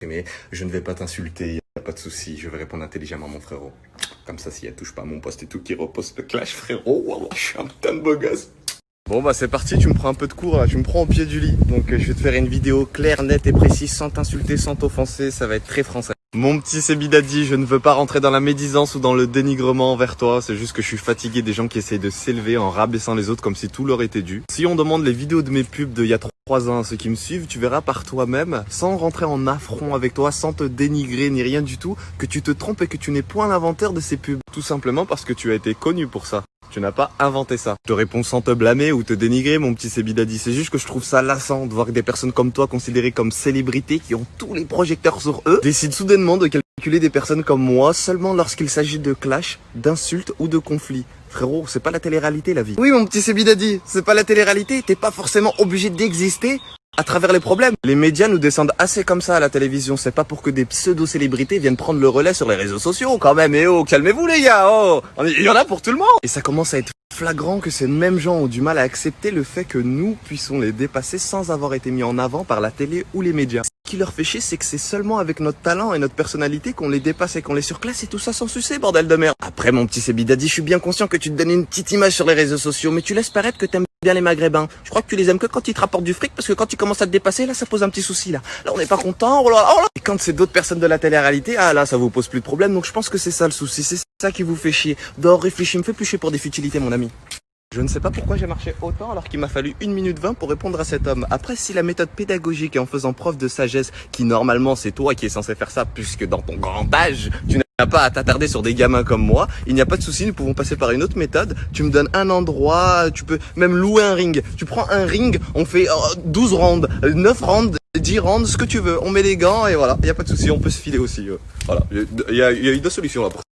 Mais je ne vais pas t'insulter, y a pas de souci, je vais répondre intelligemment mon frérot. Comme ça, si elle touche pas à mon poste et tout, qui reposte le clash, frérot, wallah, je suis un putain de beau gosse. Bon bah c'est parti, tu me prends un peu de cours là, tu me prends au pied du lit. Donc je vais te faire une vidéo claire, nette et précise, sans t'insulter, sans t'offenser, ça va être très français. Mon petit Sebidadi, je ne veux pas rentrer dans la médisance ou dans le dénigrement envers toi, c'est juste que je suis fatigué des gens qui essayent de s'élever en rabaissant les autres comme si tout leur était dû. Si on demande les vidéos de mes pubs d'il y a 3 ans à ceux qui me suivent, tu verras par toi-même, sans rentrer en affront avec toi, sans te dénigrer ni rien du tout, que tu te trompes et que tu n'es point l'inventeur de ces pubs. Tout simplement parce que tu as été connu pour ça. Tu n'as pas inventé ça. Je te réponds sans te blâmer ou te dénigrer, mon petit Sebidadi. C'est juste que je trouve ça lassant de voir que des personnes comme toi, considérées comme célébrités, qui ont tous les projecteurs sur eux, décident soudainement de calculer des personnes comme moi seulement lorsqu'il s'agit de clash, d'insultes ou de conflits. Frérot, c'est pas la télé-réalité la vie. Oui, mon petit Sebidadi, c'est pas la télé-réalité. T'es pas forcément obligé d'exister à travers les problèmes. Les médias nous descendent assez comme ça à la télévision. C'est pas pour que des pseudo-célébrités viennent prendre le relais sur les réseaux sociaux quand même. Et oh, calmez-vous les gars, oh, il y en a pour tout le monde. Et ça commence à être flagrant que ces mêmes gens ont du mal à accepter le fait que nous puissions les dépasser sans avoir été mis en avant par la télé ou les médias. Ce qui leur fait chier, c'est que c'est seulement avec notre talent et notre personnalité qu'on les dépasse et qu'on les surclasse et tout ça sans sucer, bordel de merde. Après, mon petit Sebidadi, je suis bien conscient que tu te donnes une petite image sur les réseaux sociaux, mais tu laisses paraître que t'aimes bien les Maghrébins. Je crois que tu les aimes que quand ils te rapportent du fric, parce que quand ils commencent à te dépasser, là, ça pose un petit souci, là. Là, on n'est pas content, oh là là, oh là. Et quand c'est d'autres personnes de la télé-réalité, ah là, ça vous pose plus de problème, donc je pense que c'est ça le souci, c'est ça qui vous fait chier. Dors, réfléchis, me fais plus chier pour des futilités, mon ami. Je ne sais pas pourquoi j'ai marché autant alors qu'il m'a fallu 1 minute 20 pour répondre à cet homme. Après, si la méthode pédagogique est en faisant preuve de sagesse, qui normalement c'est toi qui es censé faire ça, puisque dans ton grand âge, tu n'as pas à t'attarder sur des gamins comme moi, il n'y a pas de souci, nous pouvons passer par une autre méthode. Tu me donnes un endroit, tu peux même louer un ring. Tu prends un ring, on fait 12 rounds, 9 rounds, 10 rounds, ce que tu veux. On met les gants et voilà, il n'y a pas de souci, on peut se filer aussi. Voilà, il y a eu 2 solutions là pour